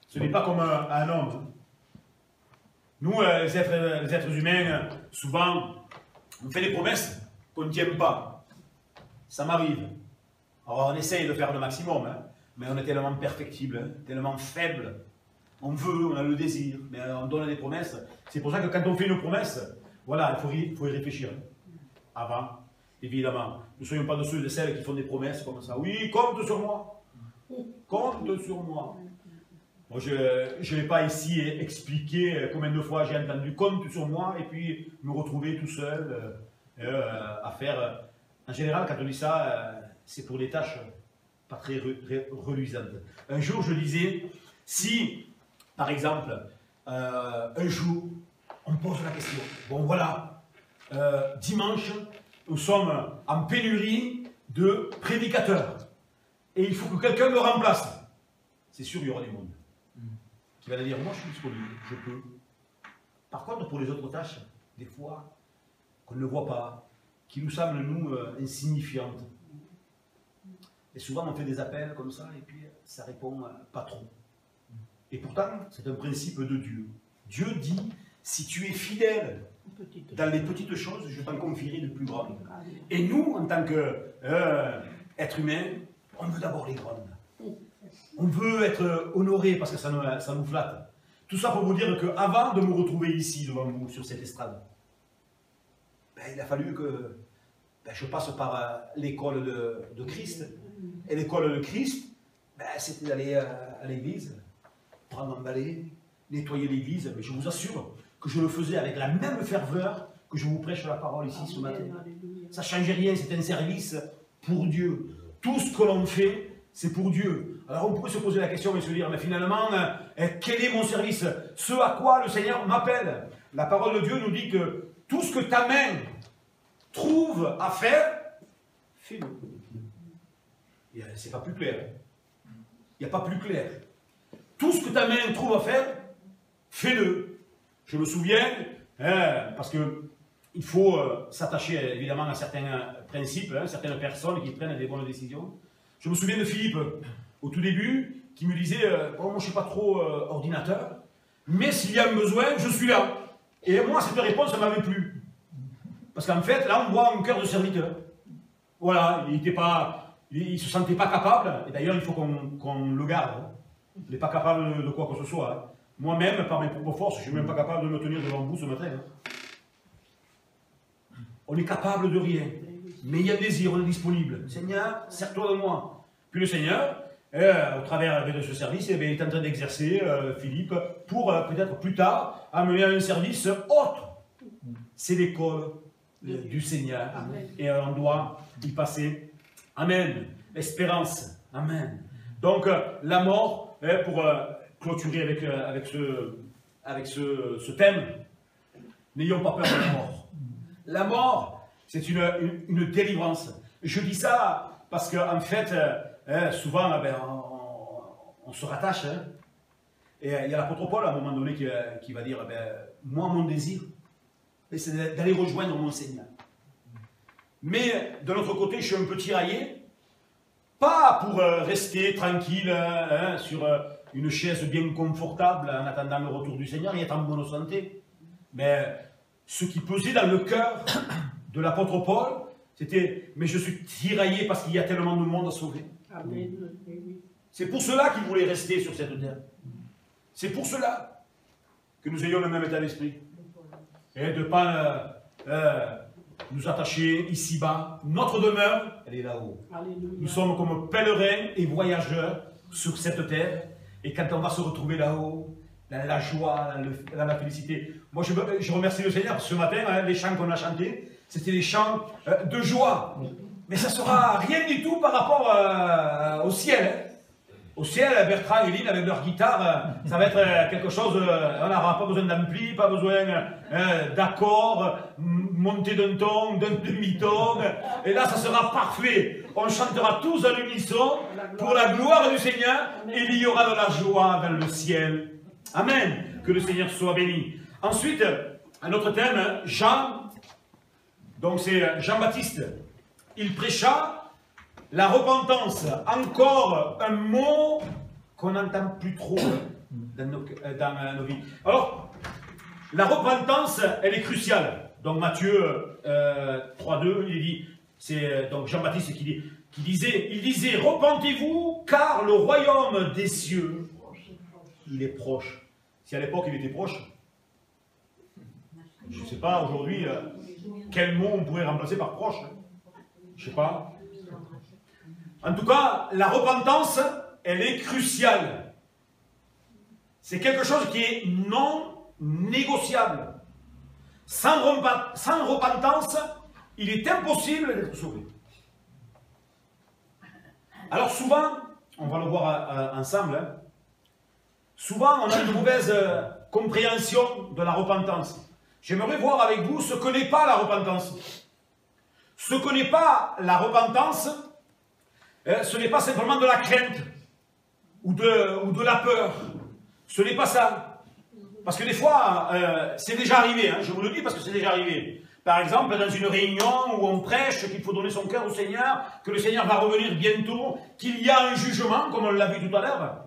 S1: ce n'est pas comme un homme. Nous, les êtres humains, souvent, on fait des promesses qu'on ne tient pas. Ça m'arrive. Alors on essaye de faire le maximum, hein, mais on est tellement perfectible, hein, tellement faible. On veut, on a le désir, mais on donne des promesses. C'est pour ça que quand on fait une promesse, voilà, il faut y réfléchir. Avant, évidemment. Ne soyons pas de ceux et de celles qui font des promesses comme ça. Oui, compte sur moi. Compte sur moi. Moi, je ne vais pas ici expliquer combien de fois j'ai entendu compte sur moi et puis me retrouver tout seul à faire. En général, quand on dit ça, c'est pour des tâches pas très reluisantes. Un jour, je disais, si, par exemple, un jour, on me pose la question, bon voilà, dimanche, nous sommes en pénurie de prédicateurs et il faut que quelqu'un me remplace. C'est sûr, il y aura du monde qui va dire, moi je suis disponible, je peux. Par contre, pour les autres tâches, des fois, qu'on ne voit pas, qui nous semblent, nous, insignifiantes. Et souvent, on fait des appels comme ça, et puis ça répond pas trop. Et pourtant, c'est un principe de Dieu. Dieu dit, si tu es fidèle dans les petites choses, je t'en confierai de plus grandes. Et nous, en tant qu'êtres humains, on veut d'abord les grandes. On veut être honoré parce que ça nous flatte. Tout ça pour vous dire qu'avant de me retrouver ici, devant vous, sur cette estrade, ben, il a fallu que je passe par l'école de Christ. Et l'école de Christ, ben, c'était d'aller à l'église, prendre un balai, nettoyer l'église. Mais je vous assure que je le faisais avec la même ferveur que je vous prêche la parole ici ce matin. Ça ne change rien, c'est un service pour Dieu. Tout ce que l'on fait, c'est pour Dieu. Alors on pourrait se poser la question et se dire, mais finalement, quel est mon service? Ce à quoi le Seigneur m'appelle. La parole de Dieu nous dit que tout ce que ta main trouve à faire, fais-le. C'est pas plus clair. Il n'y a pas plus clair. Tout ce que ta main trouve à faire, fais-le. Je me souviens, parce que il faut s'attacher évidemment à certains principes, certaines personnes qui prennent des bonnes décisions. Je me souviens de Philippe, au tout début, qui me disait oh, moi je ne suis pas trop ordinateur, mais s'il y a un besoin, je suis là. Et moi, cette réponse, ça ne m'avait plu. Parce qu'en fait, là, on voit un cœur de serviteur. Voilà, il ne se sentait pas capable, et d'ailleurs, il faut qu'on le garde. Il n'est pas capable de quoi que ce soit. Moi-même, par mes propres forces, je ne suis même pas capable de me tenir devant vous ce matin. On est capable de rien. Mais il y a désir, on est disponible. Seigneur, sers-toi de moi. Puis le Seigneur, au travers de ce service, il est en train d'exercer Philippe pour peut-être plus tard amener à un service autre. C'est l'école du Seigneur. Amen. Et on doit y passer. Amen. L'espérance. Amen. Donc la mort, pour clôturer avec ce thème, n'ayons pas peur de la mort. La mort, c'est une délivrance. Je dis ça parce qu'en fait, souvent, on se rattache. Et il y a l'apôtre Paul, à un moment donné, qui va dire, moi, mon désir, c'est d'aller rejoindre mon Seigneur. Mais, de l'autre côté, je suis un peu tiraillé, pas pour rester tranquille sur une chaise bien confortable en attendant le retour du Seigneur et être en bonne santé. Mais ce qui pesait dans le cœur de l'apôtre Paul, C'était, mais je suis tiraillé parce qu'il y a tellement de monde à sauver. C'est pour cela qu'il voulait rester sur cette terre. C'est pour cela que nous ayons le même état d'esprit. Et de ne pas nous attacher ici-bas. Notre demeure, elle est là-haut. Nous sommes comme pèlerins et voyageurs sur cette terre. Et quand on va se retrouver là-haut, la joie, la félicité. Moi, je remercie le Seigneur parce que ce matin, hein, les chants qu'on a chantés, c'était des chants de joie. Mais ça ne sera rien du tout par rapport au ciel. Hein. Au ciel, Bertrand et Lynn, avec leur guitare, ça va être quelque chose, on n'aura pas besoin d'ampli, pas besoin d'accords, montée d'un ton, d'un demi-ton, et là ça sera parfait. On chantera tous à l'unisson pour la gloire du Seigneur, et il y aura de la joie dans le ciel. Amen. Que le Seigneur soit béni. Ensuite, un autre thème, Jean, donc c'est Jean-Baptiste, il prêcha la repentance, encore un mot qu'on n'entend plus trop dans nos vies. Alors, la repentance, elle est cruciale. Donc Matthieu 3,2, il dit, c'est donc Jean-Baptiste il disait, repentez-vous, car le royaume des cieux, il est proche. Si à l'époque il était proche, je ne sais pas aujourd'hui quel mot on pourrait remplacer par proche. Je ne sais pas. En tout cas, la repentance, elle est cruciale. C'est quelque chose qui est non négociable. Sans repentance, il est impossible d'être sauvé. Alors souvent, on va le voir ensemble, hein, souvent on a une mauvaise compréhension de la repentance. J'aimerais voir avec vous ce que n'est pas la repentance. Ce que n'est pas la repentance, ce n'est pas simplement de la crainte ou de la peur. Ce n'est pas ça. Parce que des fois, c'est déjà arrivé, hein, je vous le dis parce que c'est déjà arrivé. Par exemple, dans une réunion où on prêche qu'il faut donner son cœur au Seigneur, que le Seigneur va revenir bientôt, qu'il y a un jugement, comme on l'a vu tout à l'heure,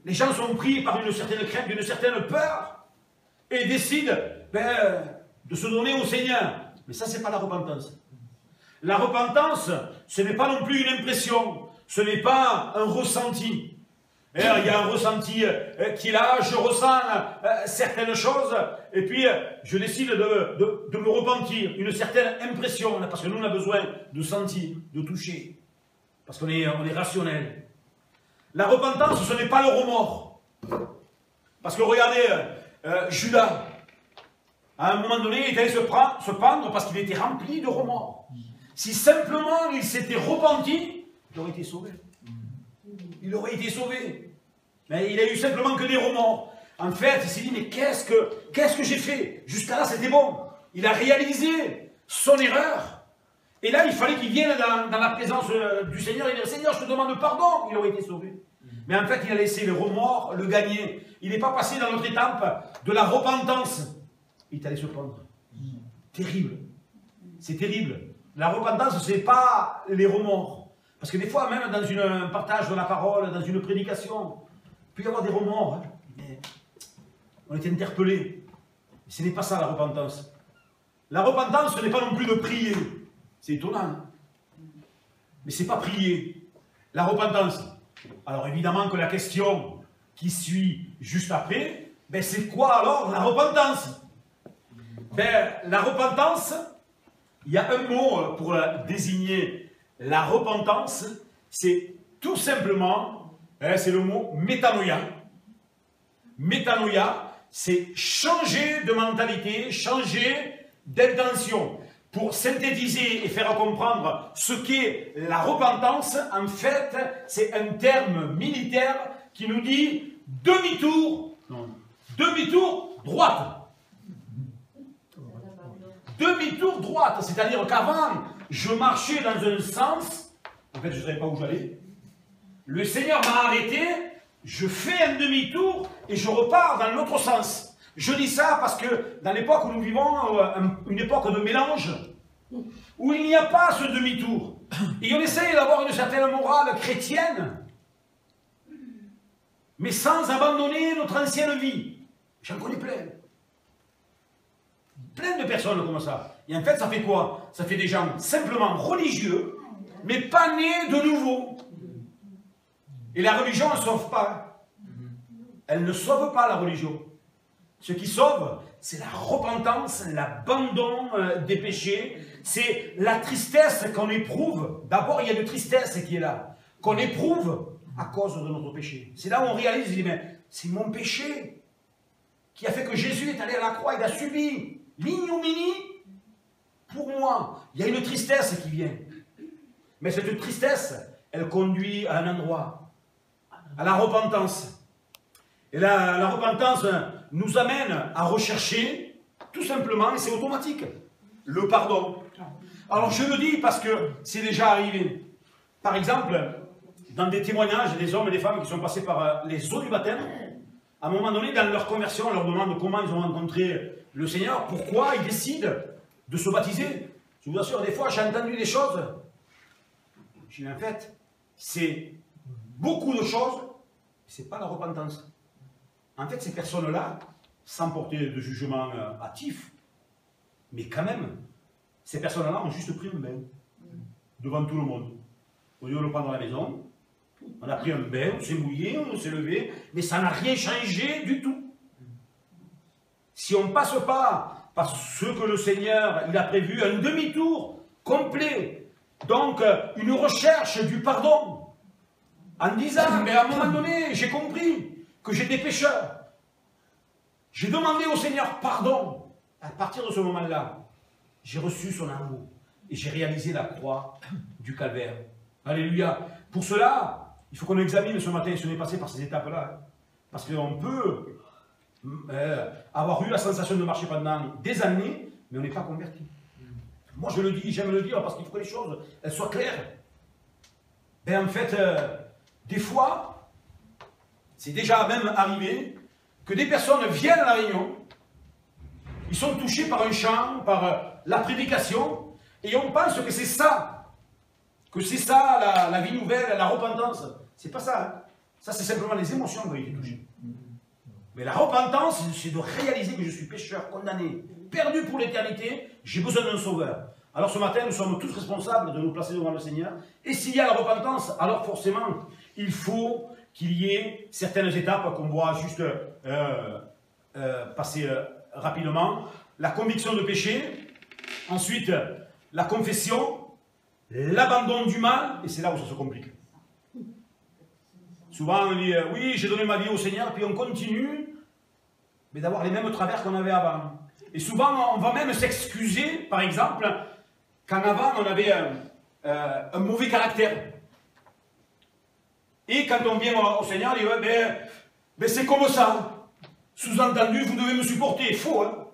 S1: les gens sont pris par une certaine crainte, une certaine peur, et décident de se donner au Seigneur. Mais ça, ce n'est pas la repentance. La repentance, ce n'est pas non plus une impression, ce n'est pas un ressenti. Il y a un ressenti qui est là, je ressens certaines choses, et puis je décide de me repentir, une certaine impression, parce que nous on a besoin de sentir, de toucher, parce qu'on est rationnel. La repentance, ce n'est pas le remords. Parce que regardez, Judas, à un moment donné, il est allé se pendre parce qu'il était rempli de remords. Si simplement il s'était repenti, il aurait été sauvé. Il aurait été sauvé. Mais il a eu simplement que des remords. En fait, il s'est dit, mais qu'est-ce que j'ai fait? Jusqu'à là, c'était bon. Il a réalisé son erreur. Et là, il fallait qu'il vienne dans la présence du Seigneur et dire, Seigneur, je te demande pardon. Il aurait été sauvé. Mais en fait, il a laissé le remords le gagner. Il n'est pas passé dans notre étape de la repentance. Il est allé se prendre. Terrible. C'est terrible. La repentance, ce n'est pas les remords. Parce que des fois, même dans un partage de la parole, dans une prédication, il peut y avoir des remords. Hein. Mais on est interpellé. Ce n'est pas ça la repentance. La repentance, ce n'est pas non plus de prier. C'est étonnant. Mais ce n'est pas prier. La repentance. Alors évidemment que la question qui suit juste après, c'est quoi alors la repentance? La repentance, il y a un mot pour désigner la repentance, c'est tout simplement, c'est le mot métanoïa. Métanoïa, c'est changer de mentalité, changer d'intention. Pour synthétiser et faire comprendre ce qu'est la repentance, en fait, c'est un terme militaire qui nous dit demi-tour, droite. Demi-tour droite, c'est-à-dire qu'avant, je marchais dans un sens, en fait, je ne savais pas où j'allais. Le Seigneur m'a arrêté, je fais un demi-tour et je repars dans l'autre sens. Je dis ça parce que dans l'époque où nous vivons, une époque de mélange, où il n'y a pas ce demi-tour, et on essaye d'avoir une certaine morale chrétienne, mais sans abandonner notre ancienne vie. J'en connais plein. Plein de personnes comme ça. Et en fait, ça fait quoi? Ça fait des gens simplement religieux, mais pas nés de nouveau. Et la religion ne sauve pas. Elle ne sauve pas la religion. Ce qui sauve, c'est la repentance, l'abandon des péchés, c'est la tristesse qu'on éprouve. D'abord, il y a une tristesse qui est là, qu'on éprouve à cause de notre péché. C'est là où on réalise, il dit, mais c'est mon péché qui a fait que Jésus est allé à la croix, il a subi l'ignominie pour moi. Il y a une tristesse qui vient. Mais cette tristesse, elle conduit à un endroit, à la repentance. Et la repentance nous amène à rechercher, tout simplement, et c'est automatique, le pardon. Alors je le dis parce que c'est déjà arrivé. Par exemple, dans des témoignages des hommes et des femmes qui sont passés par les eaux du baptême, à un moment donné, dans leur conversion, on leur demande comment ils ont rencontré le Seigneur, pourquoi ils décident de se baptiser. Je vous assure, des fois, j'ai entendu des choses. Je dis, en fait, c'est beaucoup de choses, c'est pas la repentance. En fait, ces personnes-là, sans porter de jugement hâtif, mais quand même, ces personnes-là ont juste pris un bain devant tout le monde. Au lieu de le prendre à la maison, on a pris un bain, on s'est mouillé, on s'est levé, mais ça n'a rien changé du tout. Si on ne passe pas par ce que le Seigneur il a prévu, un demi-tour complet, donc une recherche du pardon, en disant, mais à un moment donné, j'ai compris que j'étais pécheur. J'ai demandé au Seigneur pardon. À partir de ce moment-là, j'ai reçu son amour et j'ai réalisé la croix du calvaire. Alléluia. Pour cela, il faut qu'on examine ce matin si on est passé par ces étapes-là. Parce qu'on peut avoir eu la sensation de marcher pendant des années, mais on n'est pas converti. Moi, je le dis, j'aime le dire, parce qu'il faut que les choses elles soient claires. Ben, en fait, des fois, c'est déjà même arrivé que des personnes viennent à la réunion, ils sont touchés par un chant, par la prédication, et on pense que c'est ça, la vie nouvelle, la repentance. C'est pas ça. Hein. Ça, c'est simplement les émotions qui ont été touchées. Mais la repentance, c'est de réaliser que je suis pécheur, condamné, perdu pour l'éternité, j'ai besoin d'un sauveur. Alors ce matin, nous sommes tous responsables de nous placer devant le Seigneur. Et s'il y a la repentance, alors forcément, il faut qu'il y ait certaines étapes qu'on voit juste passer rapidement. La conviction de péché, ensuite la confession, l'abandon du mal, et c'est là où ça se complique. Souvent on dit, oui, j'ai donné ma vie au Seigneur, puis on continue, mais d'avoir les mêmes travers qu'on avait avant. Et souvent on va même s'excuser, par exemple, qu'en avant on avait un mauvais caractère. Et quand on vient au Seigneur, il dit, ben c'est comme ça. Sous-entendu, vous devez me supporter. Faux, hein?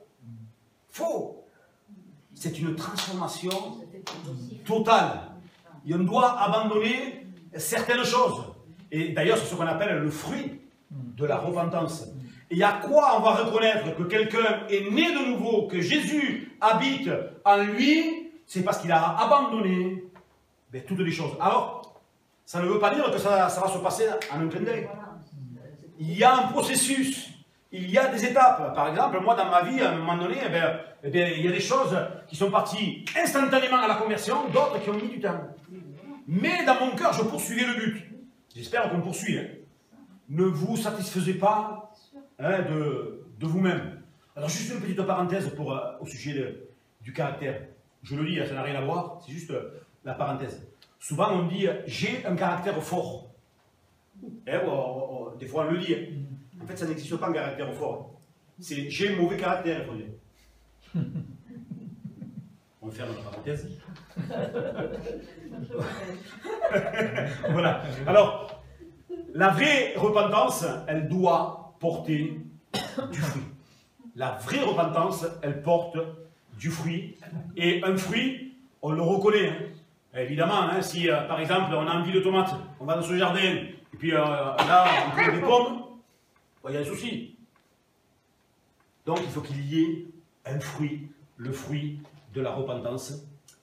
S1: Faux. C'est une transformation totale. Et on doit abandonner certaines choses. Et d'ailleurs, c'est ce qu'on appelle le fruit de la repentance. Et à quoi on va reconnaître que quelqu'un est né de nouveau, que Jésus habite en lui? C'est parce qu'il a abandonné toutes les choses. Alors, ça ne veut pas dire que ça va se passer en un clin d'œil. Il y a un processus, il y a des étapes. Par exemple, moi dans ma vie, à un moment donné, il y a des choses qui sont parties instantanément à la conversion, d'autres qui ont mis du temps. Mais dans mon cœur, je poursuivais le but. J'espère qu'on poursuit. Hein. Ne vous satisfaisez pas de vous-même. Alors juste une petite parenthèse au sujet du caractère. Je le dis, ça n'a rien à voir, c'est juste la parenthèse. Souvent on dit « j'ai un caractère fort ». Des fois on le dit. En fait ça n'existe pas un caractère fort. C'est « j'ai un mauvais caractère ». Il faut dire. On ferme la parenthèse. Voilà. Alors, la vraie repentance, elle doit porter du fruit. La vraie repentance, elle porte du fruit. Et un fruit, on le reconnaît. Hein. Évidemment, hein, si par exemple on a envie de tomates, on va dans ce jardin, et puis là on trouve des pommes, il y a un souci. Donc il faut qu'il y ait un fruit, le fruit de la repentance.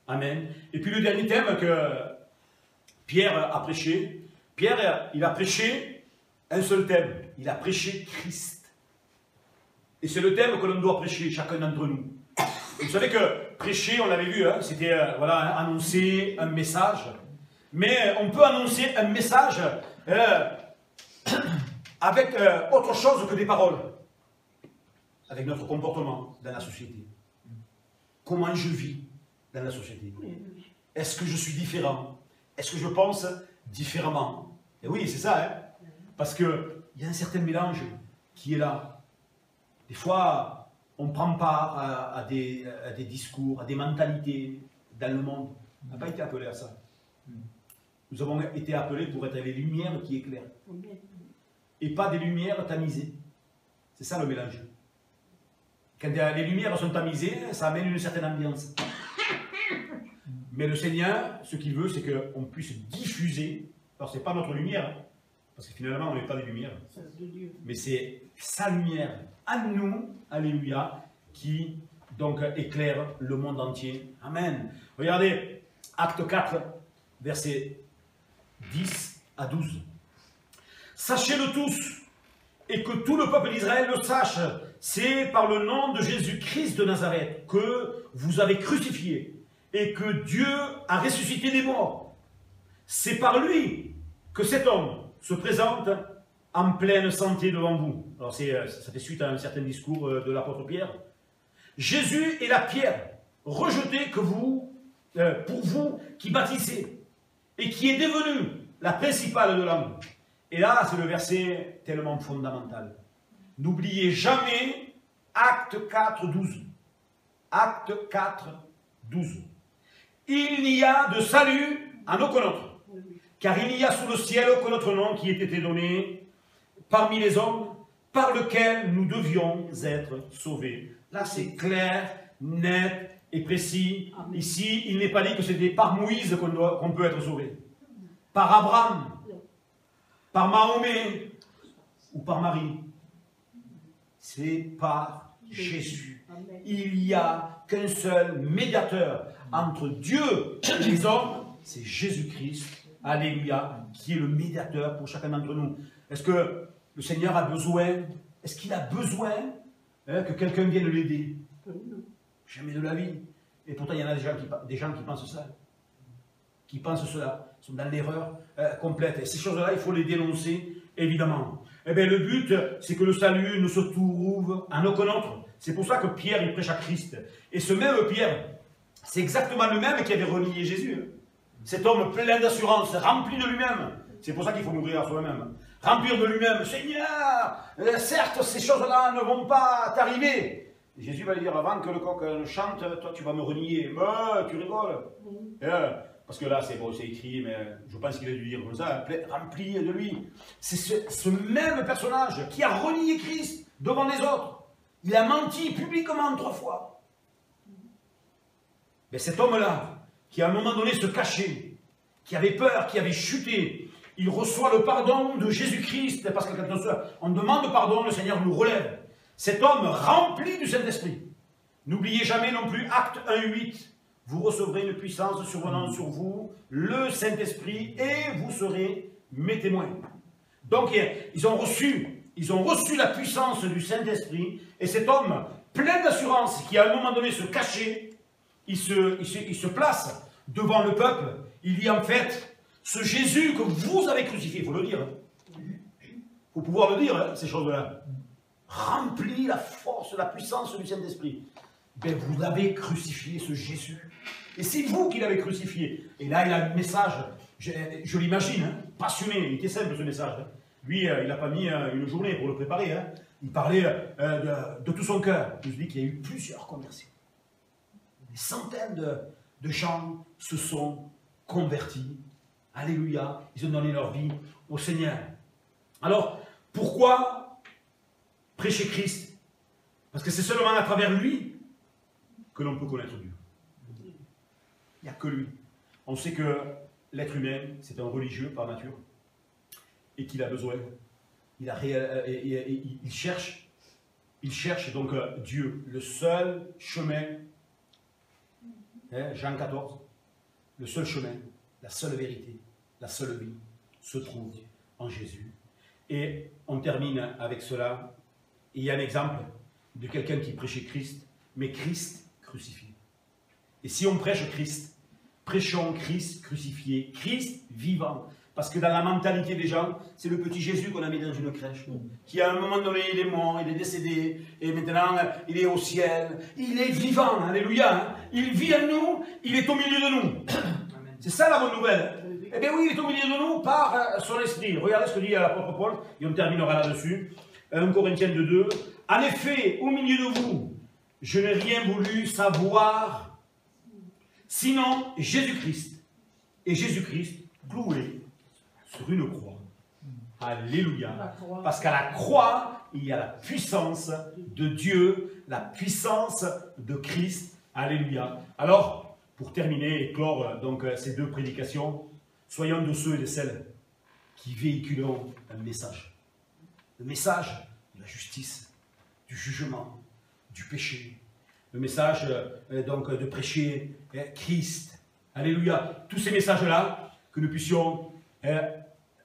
S1: Amen. Et puis le dernier thème que Pierre a prêché, Pierre il a prêché un seul thème, il a prêché Christ. Et c'est le thème que l'on doit prêcher, chacun d'entre nous. Vous savez que prêcher, on l'avait vu, hein, c'était voilà, annoncer un message. Mais on peut annoncer un message avec autre chose que des paroles. Avec notre comportement dans la société. Comment je vis dans la société? Est-ce que je suis différent? Est-ce que je pense différemment? Et oui, c'est ça, hein? Parce qu'il y a un certain mélange qui est là. Des fois, on prend part à des discours, à des mentalités dans le monde. On n'a pas été appelé à ça. Nous avons été appelés pour être les lumières qui éclairent. Et pas des lumières tamisées. C'est ça le mélange. Quand les lumières sont tamisées, ça amène une certaine ambiance. Mais le Seigneur, ce qu'il veut, c'est qu'on puisse diffuser. Alors, ce n'est pas notre lumière, hein, parce que finalement, on n'est pas des lumières. Mais c'est sa lumière à nous, alléluia, qui donc éclaire le monde entier. Amen. Regardez, Acte 4, versets 10 à 12. Sachez-le tous, et que tout le peuple d'Israël le sache, c'est par le nom de Jésus-Christ de Nazareth que vous avez crucifié, et que Dieu a ressuscité des morts. C'est par lui que cet homme se présente en pleine santé devant vous. Alors ça fait suite à un certain discours de l'apôtre Pierre. Jésus est la pierre rejetée que pour vous qui bâtissez, et qui est devenue la principale de l'âme. Et là, c'est le verset tellement fondamental. N'oubliez jamais Acte 4, 12. Acte 4, 12. Il n'y a de salut en aucun autre, car il n'y a sous le ciel aucun autre nom qui ait été donné parmi les hommes par lequel nous devions être sauvés. Là, c'est clair, net et précis. Amen. Ici, il n'est pas dit que c'était par Moïse qu'on peut être sauvé. Par Abraham, par Mahomet ou par Marie. C'est par Jésus. Amen. Il n'y a qu'un seul médiateur entre Dieu et les hommes, c'est Jésus-Christ, alléluia, qui est le médiateur pour chacun d'entre nous. Est-ce que le Seigneur a besoin, est-ce qu'il a besoin que quelqu'un vienne l'aider? Jamais de la vie. Et pourtant, il y en a des gens qui pensent ça. Qui pensent cela. Ils sont dans l'erreur complète. Et ces choses-là, il faut les dénoncer, évidemment. Eh bien, le but, c'est que le salut ne se trouve en aucun autre. C'est pour ça que Pierre, il prêche à Christ. Et ce même Pierre, c'est exactement le même qui avait renié Jésus. Cet homme plein d'assurance, rempli de lui-même. C'est pour ça qu'il faut mourir à soi-même. Remplir de lui-même. Seigneur, certes, ces choses-là ne vont pas t'arriver. Jésus va lui dire, avant que le coq chante, toi tu vas me renier. Mais tu rigoles. Parce que là, c'est bon, c'est écrit, mais je pense qu'il a dû dire comme ça, rempli de lui. C'est ce même personnage qui a renié Christ devant les autres. Il a menti publiquement 3 fois. Mais cet homme-là, qui à un moment donné se cachait, qui avait peur, qui avait chuté, il reçoit le pardon de Jésus-Christ, parce que quand on demande pardon, le Seigneur nous relève. Cet homme rempli du Saint-Esprit. N'oubliez jamais non plus, Acte 1:8, vous recevrez une puissance survenant sur vous, le Saint-Esprit, et vous serez mes témoins. Donc, ils ont reçu la puissance du Saint-Esprit, et cet homme, plein d'assurance, qui à un moment donné se cachait, il se place devant le peuple, il dit en fait, ce Jésus que vous avez crucifié, il faut le dire, il faut pouvoir le dire, ces choses-là, rempli la force, la puissance du Saint-Esprit. Ben, vous avez crucifié ce Jésus. Et c'est vous qui l'avez crucifié. Et là, il a un message, je l'imagine, hein, passionné. Il était simple ce message. Hein. Lui, il n'a pas mis une journée pour le préparer. Hein. Il parlait de tout son cœur. Je vous dis qu'il y a eu plusieurs conversions. Des centaines de gens se sont convertis. Alléluia. Ils ont donné leur vie au Seigneur. Alors, pourquoi prêcher Christ? Parce que c'est seulement à travers lui que l'on peut connaître Dieu. Il n'y a que lui. On sait que l'être humain, c'est un religieux par nature, et qu'il a besoin, il cherche donc Dieu, le seul chemin, hein, Jean 14, le seul chemin, la seule vérité, la seule vie, se trouve en Jésus. Et on termine avec cela. Il y a un exemple de quelqu'un qui prêchait Christ, mais Christ crucifié. Et si on prêche Christ, prêchons Christ crucifié, Christ vivant. Parce que dans la mentalité des gens, c'est le petit Jésus qu'on a mis dans une crèche, qui à un moment donné, il est mort, il est décédé, et maintenant, il est au ciel. Il est vivant, alléluia. Hein. Il vit en nous, il est au milieu de nous. C'est ça la bonne nouvelle. Eh bien oui, il est au milieu de nous par son esprit. Regardez ce que dit l'apôtre Paul, et on terminera là-dessus. 1 Corinthiens 2. En effet, au milieu de vous, je n'ai rien voulu savoir, sinon Jésus-Christ. Et Jésus-Christ cloué sur une croix. Alléluia. Parce qu'à la croix, il y a la puissance de Dieu, la puissance de Christ. Alléluia. Alors, pour terminer et clore donc, ces deux prédications, soyons de ceux et de celles qui véhiculons un message. Le message de la justice, du jugement, du péché. Le message donc, de prêcher Christ. Alléluia. Tous ces messages-là, que nous puissions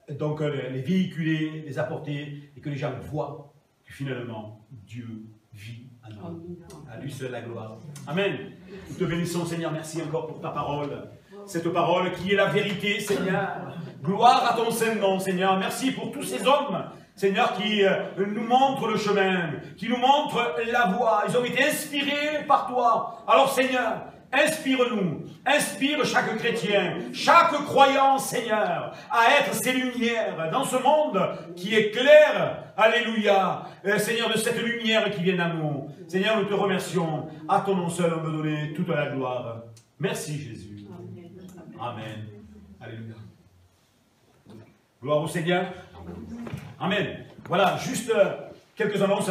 S1: donc les véhiculer, les apporter, et que les gens voient que finalement Dieu vit en nous. À lui seul la gloire. Amen. Nous te bénissons, Seigneur. Merci encore pour ta parole. Cette parole qui est la vérité, Seigneur. Gloire à ton Saint-Nom, Seigneur. Merci pour tous ces hommes, Seigneur, qui nous montrent le chemin, qui nous montrent la voie. Ils ont été inspirés par toi. Alors, Seigneur, inspire-nous, inspire chaque chrétien, chaque croyant, Seigneur, à être ces lumières dans ce monde qui est clair. Alléluia. Seigneur, de cette lumière qui vient à nous. Seigneur, nous te remercions. À ton nom seul, on veut donner toute la gloire. Merci, Jésus. Amen. Alléluia. Gloire au Seigneur. Amen. Voilà, juste quelques annonces.